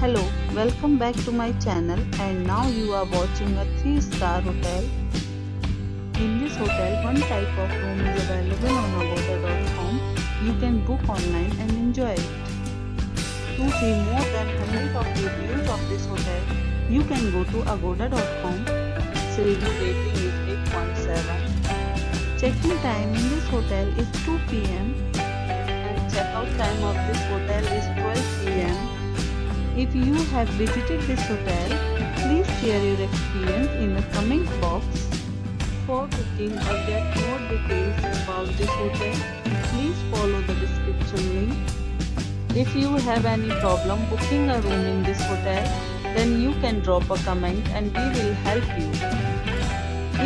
Hello, welcome back to my channel, and now you are watching a 3-star hotel. In this hotel, one type of room is available on agoda.com. You can book online and enjoy it. To see more than 100 of reviews of this hotel, you can go to agoda.com. Its review rating is 8.7. Check-in time in this hotel is 2 p.m. and check-out time of this hotel is 12 p.m. If you have visited this hotel, please share your experience in the comment box. For booking or get more details about this hotel, please follow the description link. If you have any problem booking a room in this hotel, then you can drop a comment and we will help you.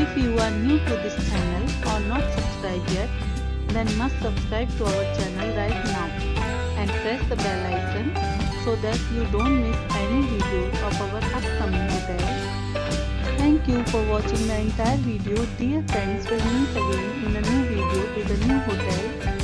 If you are new to this channel or not subscribed yet, then must subscribe to our channel right now and press the bell icon so that you don't miss any videos of our upcoming hotel. Thank you for watching the entire video. Dear friends, we'll meet again in a new video with a new hotel.